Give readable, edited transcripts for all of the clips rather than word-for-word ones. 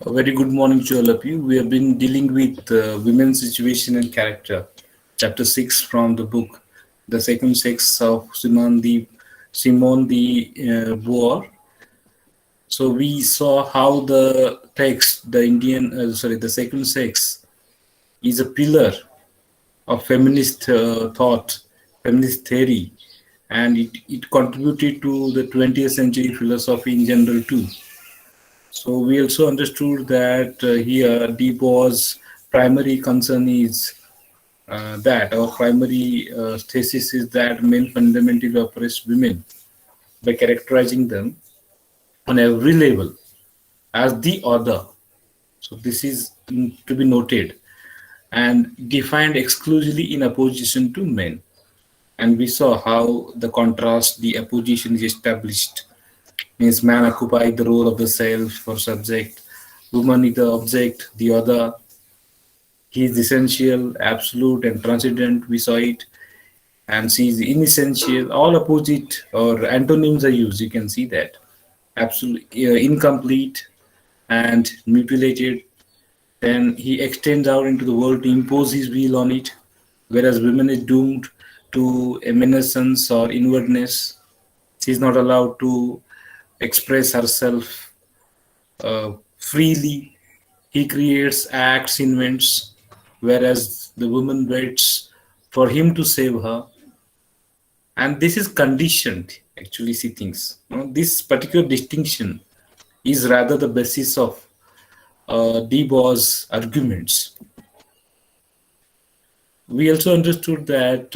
A very good morning to all of you. We have been dealing with women's situation and character, chapter 6 from the book The Second Sex of Simone de Beauvoir. So we saw how the text, the second sex, is a pillar of feminist thought, feminist theory, and it contributed to the 20th century philosophy in general too. So we also understood that here Debo's primary concern is that our primary thesis is that men fundamentally oppress women by characterizing them on every level as the other. So this is to be noted and defined exclusively in opposition to men. And we saw how the contrast, the opposition is established. Means man occupy the role of the self or subject, woman is the object, the other. He is essential, absolute, and transcendent. We saw it, and she is inessential. All opposite or antonyms are used. You can see that absolute, incomplete, and mutilated. Then he extends out into the world to impose his will on it, whereas women is doomed to evanescence or inwardness. She is not allowed to express herself freely. He creates, acts, invents, whereas the woman waits for him to save her. And this is conditioned, actually, she thinks. This particular distinction is rather the basis of Debau's arguments. We also understood that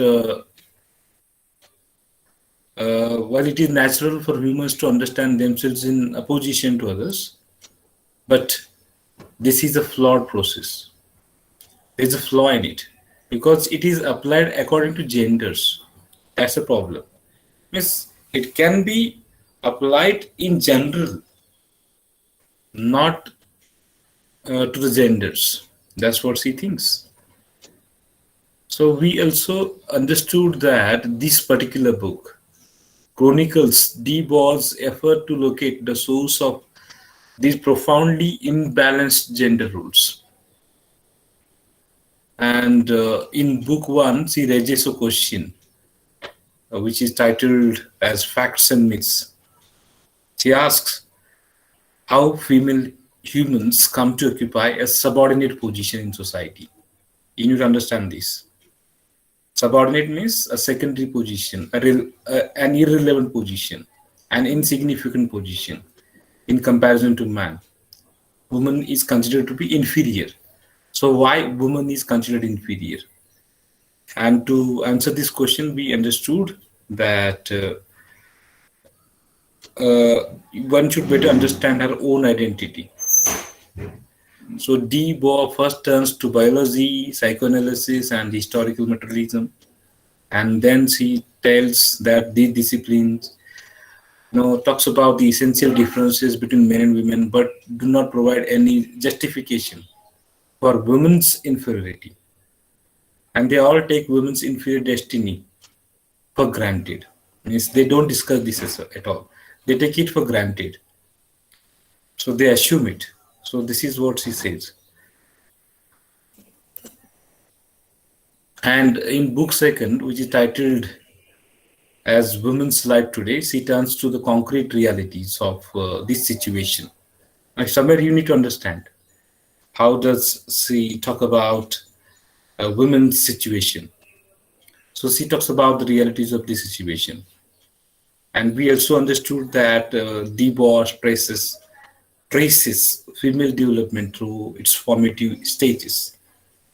while it is natural for humans to understand themselves in opposition to others, but this is a flawed process. There's a flaw in it because it is applied according to genders. That's a problem. Means it can be applied in general, not to the genders. That's what she thinks. So we also understood that this particular book chronicles Debau's effort to locate the source of these profoundly imbalanced gender roles. And in book one, she raises a question which is titled as Facts and Myths. She asks how female humans come to occupy a subordinate position in society. You need to understand this. Subordinate means a secondary position, an irrelevant position, an insignificant position in comparison to man. Woman is considered to be inferior. So why woman is considered inferior? And to answer this question, we understood that one should better understand her own identity. So Debord first turns to biology, psychoanalysis, and historical materialism, and then she tells that these disciplines, talks about the essential differences between men and women, but do not provide any justification for women's inferiority. And they all take women's inferior destiny for granted. Means they don't discuss this at all. They take it for granted. So they assume it. So this is what she says. And in book second, which is titled as Women's Life Today, she turns to the concrete realities of this situation. Now, somewhere you need to understand how does she talk about a women's situation. So she talks about the realities of this situation. And we also understood that Debord traces female development through its formative stages.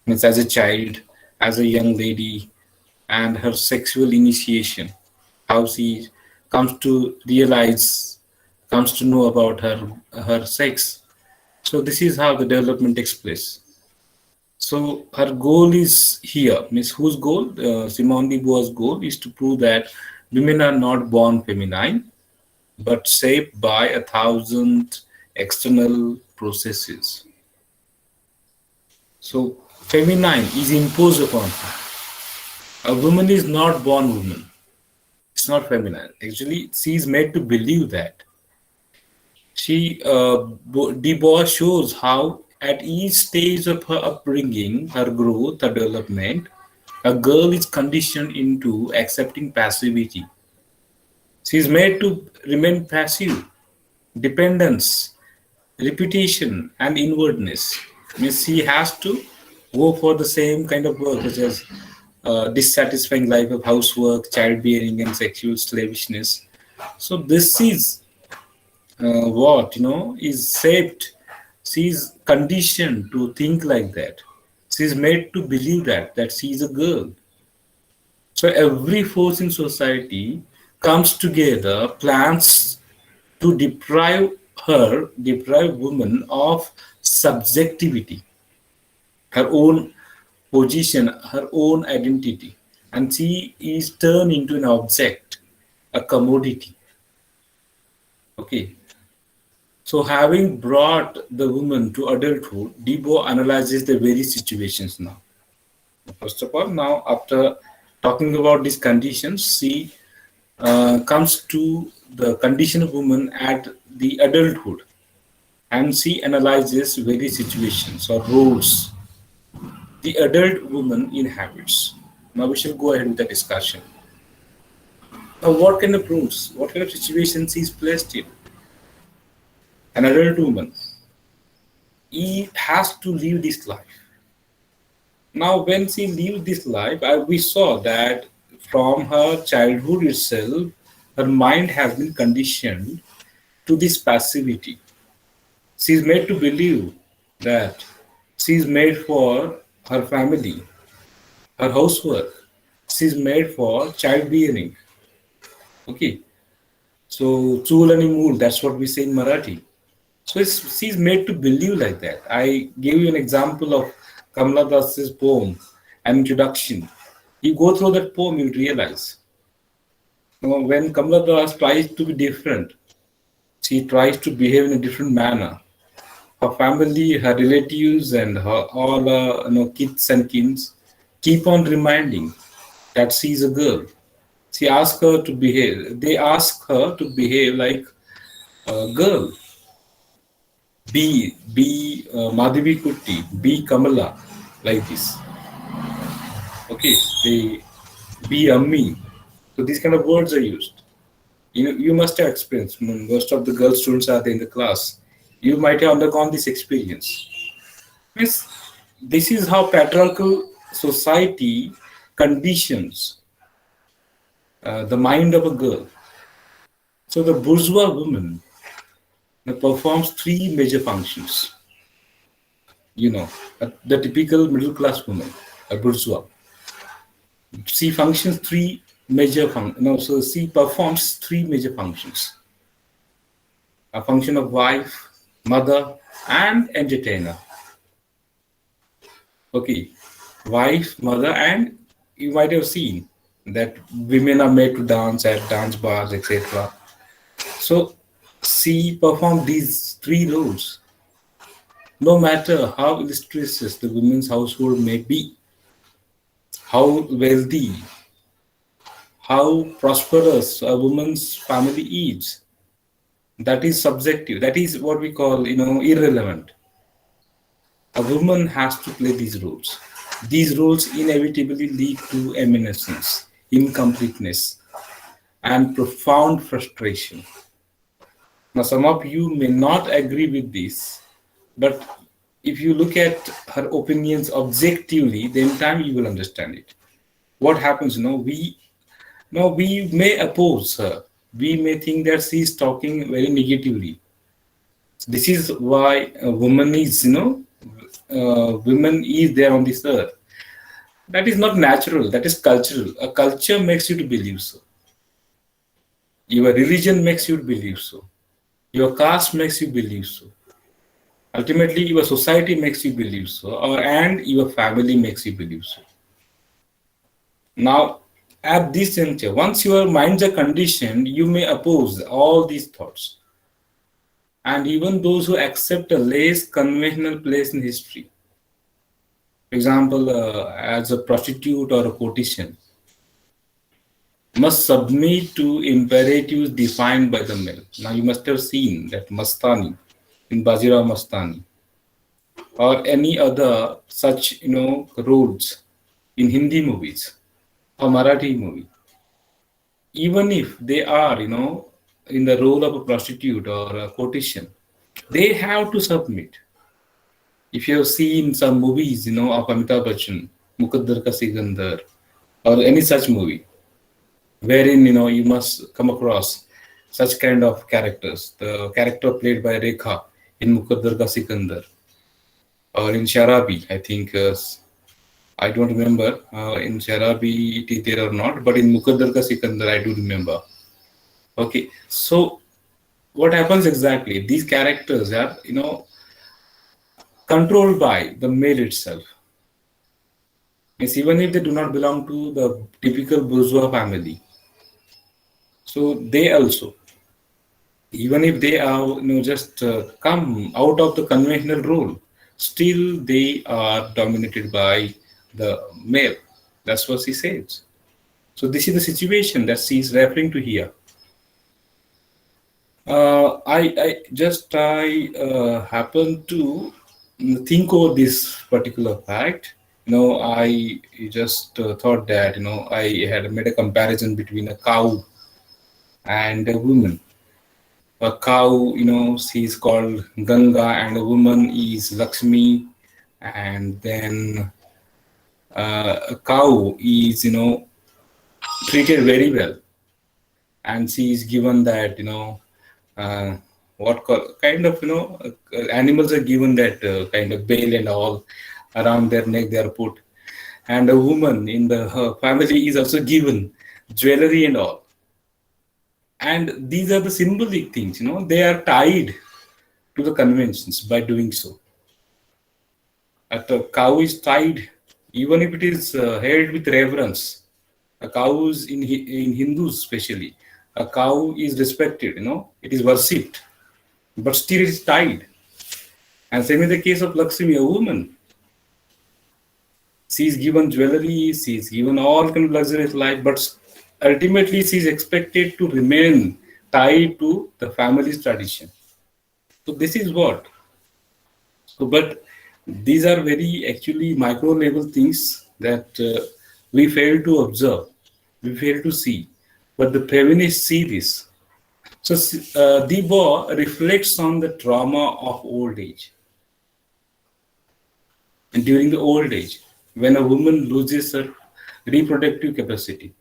Means as a child, as a young lady, and her sexual initiation, how she comes to realize, comes to know about her sex. So this is how the development takes place. So her goal is here, means whose goal? Simone de Beauvoir's goal is to prove that women are not born feminine, but shaped by 1,000 external processes. So feminine is imposed upon her. A woman is not born woman. It's not feminine. Actually, she is made to believe that she Debois shows how, at each stage of her upbringing, her growth, her development, a girl is conditioned into accepting passivity. She is made to remain passive, dependence, repetition, and inwardness. Means she has to go for the same kind of work, such as dissatisfying life of housework, childbearing, and sexual slavishness. So this is what is shaped. She is conditioned to think like that. She is made to believe that she is a girl. So every force in society comes together, plans to deprive women of subjectivity, her own position, her own identity, and she is turned into an object, a commodity. Okay. So having brought the woman to adulthood, Debo analyzes the very situations now. First of all, now after talking about these conditions, she comes to the condition of woman at the adulthood, and she analyzes various situations or roles the adult woman inhabits. Now we shall go ahead with the discussion. Now, what kind of roles, what kind of situations she is placed in? An adult woman, he has to live this life. Now, when she lived this life, we saw that from her childhood itself, her mind has been conditioned to this passivity. She is made to believe that she is made for her family, her housework. She is made for childbearing. Okay, so chul and mool, that's what we say in Marathi. So she's made to believe like that. I gave you an example of Kamala Das's poem, an introduction. You go through that poem, you realize. When Kamala Das tries to be different, she tries to behave in a different manner. Her family, her relatives, and her all kids and kins keep on reminding that she is a girl. She asks her to behave. They ask her to behave like a girl. Be Madhavi Kutti, be Kamala, like this. Okay, they be Ammi. So these kind of words are used. You must have experienced. Most of the girl students are there in the class. You might have undergone this experience. Yes, this is how patriarchal society conditions the mind of a girl. So the bourgeois woman performs three major functions. The typical middle class woman, a bourgeois. She functions three major functions. No, so she performs three major functions: a function of wife, mother, and entertainer. Okay, wife, mother, and you might have seen that women are made to dance at dance bars, etc. So she performed these three roles. No matter how illustrious the women's household may be, how wealthy, how prosperous a woman's family is, that is subjective. That is what we call, irrelevant. A woman has to play these roles. These roles inevitably lead to evanescence, incompleteness, and profound frustration. Now, some of you may not agree with this, but if you look at her opinions objectively, then time you will understand it. What happens, we may oppose her. We may think that she is talking very negatively. This is why a woman is, women is there on this earth. That is not natural. That is cultural. A culture makes you to believe so. Your religion makes you believe so. Your caste makes you believe so. Ultimately, your society makes you believe so, and your family makes you believe so. Now, at this juncture, once your minds are conditioned, you may oppose all these thoughts. And even those who accept a less conventional place in history, for example, as a prostitute or a politician, must submit to imperatives defined by the male. Now you must have seen that Mastani in Bajirao Mastani or any other such roles in Hindi movies or Marathi movie. Even if they are in the role of a prostitute or a courtesan, they have to submit. If you have seen some movies, of Amitabh Bachchan, Mukaddar Ka Sikandar, or any such movie, wherein you must come across such kind of characters. The character played by Rekha in Mukaddar Ka Sikandar, or in Sharabi, I think. I don't remember in Sharabi it is there or not, but in Mukaddar Ka Sikandar I do remember. Okay, so what happens exactly? These characters are controlled by the male itself. Means even if they do not belong to the typical bourgeois family, so they also, even if they are just come out of the conventional role, still they are dominated by the male. That's what she says. So this is the situation that she is referring to here. I happen to think over this particular fact. I just thought that I had made a comparison between a cow and a woman. A cow, she is called Ganga, and a woman is Lakshmi, and then a cow is treated very well, and she is given that uh, kind of animals are given that kind of bale and all around their neck they are put, and a woman in the her family is also given jewelry and all, and these are the symbolic things, they are tied to the conventions by doing so. A cow is tied, even if it is held with reverence. A cow is in Hindus especially. A cow is respected, it is worshipped, but still it is tied. And same in the case of Lakshmi, a woman. She is given jewelry, she is given all kind of luxurious life, but ultimately she is expected to remain tied to the family's tradition. So this is what. So, but these are very actually micro level things that we fail to observe, we fail to see, but the feminists see this. So, Debo reflects on the trauma of old age. And during the old age, when a woman loses her reproductive capacity,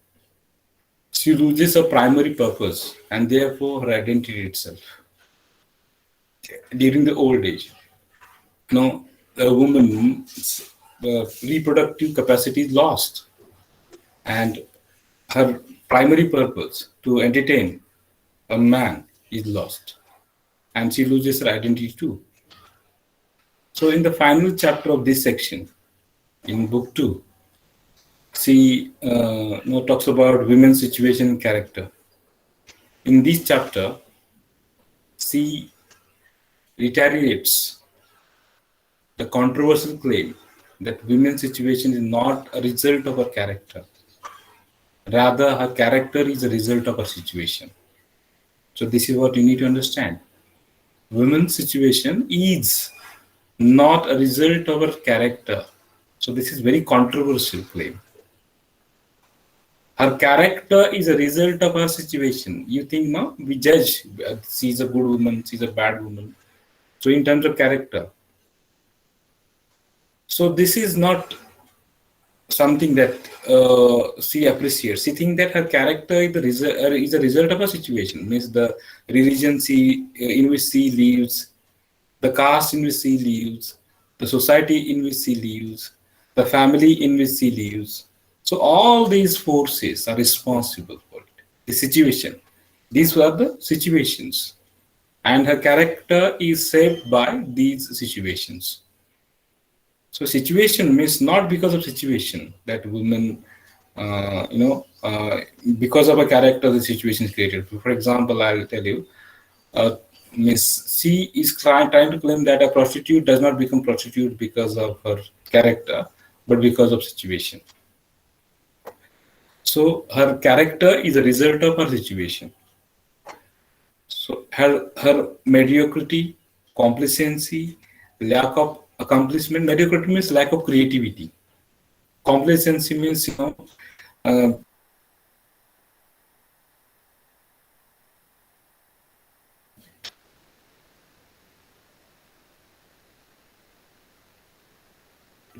she loses her primary purpose and therefore her identity itself. During the old age, a woman's reproductive capacity is lost, and her primary purpose to entertain a man is lost, and she loses her identity too. So, in the final chapter of this section, in book 2, she talks about women's situation and character. In this chapter, she reiterates the controversial claim that women's situation is not a result of her character. Rather, her character is a result of her situation. So this is what you need to understand. Women's situation is not a result of her character. So this is very controversial claim. Her character is a result of her situation. You think, no, we judge, she's a good woman, she's a bad woman. So in terms of character. So this is not something that she appreciates. She thinks that her character is a result of a situation, means the religion in which she lives, the caste in which she lives, the society in which she lives, the family in which she lives. So all these forces are responsible for it. The situation. These were the situations. And her character is shaped by these situations. So situation means not because of situation that women, because of a character, the situation is created. For example, I'll tell you, Miss C is trying to claim that a prostitute does not become prostitute because of her character, but because of situation. So her character is a result of her situation. So her mediocrity, complacency, lack of accomplishment. Mediocrity means lack of creativity. Complacency means to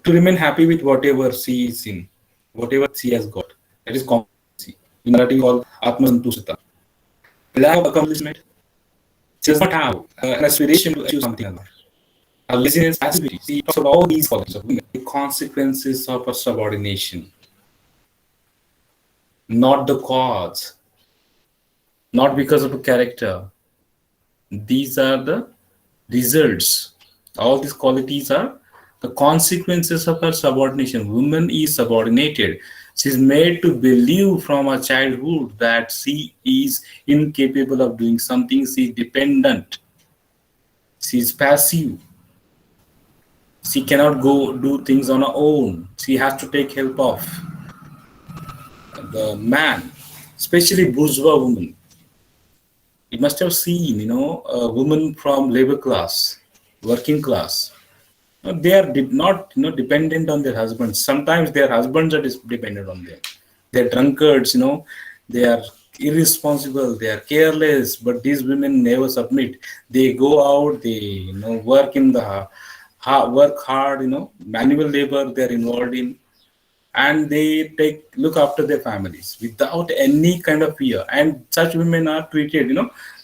remain happy with whatever she is in, whatever she has got. That is complacency. In Marathi, called Atmasantushta. Lack of accomplishment. She does not have an aspiration to achieve something else. Her laziness, passivity. She talks about all these qualities of women. The consequences of her subordination, not the cause, not because of a character. These are the results. All these qualities are the consequences of her subordination. Woman is subordinated. She is made to believe from her childhood that she is incapable of doing something. She is dependent. She is passive. She cannot go do things on her own. She has to take help of the man, especially bourgeois women. You must have seen, a woman from labor class, working class. They are not, dependent on their husbands. Sometimes their husbands are dependent on them. They're drunkards, they are irresponsible, they are careless. But these women never submit. They go out, they, work in the work hard, manual labor. They're involved in, and they look after their families without any kind of fear. And such women are treated,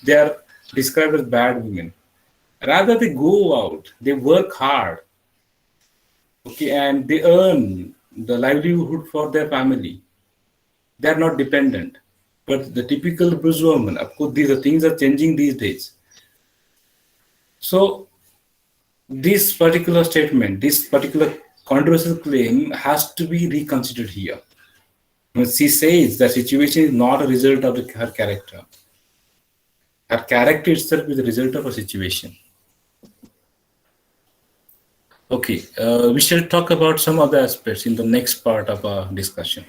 they are described as bad women. Rather, they go out, they work hard, okay, and they earn the livelihood for their family. They are not dependent. But the typical bourgeois woman, of course, these things are changing these days. So this particular statement, this particular controversial claim has to be reconsidered here. When she says the situation is not a result of her character. Her character itself is the result of her situation. Okay, we shall talk about some other aspects in the next part of our discussion.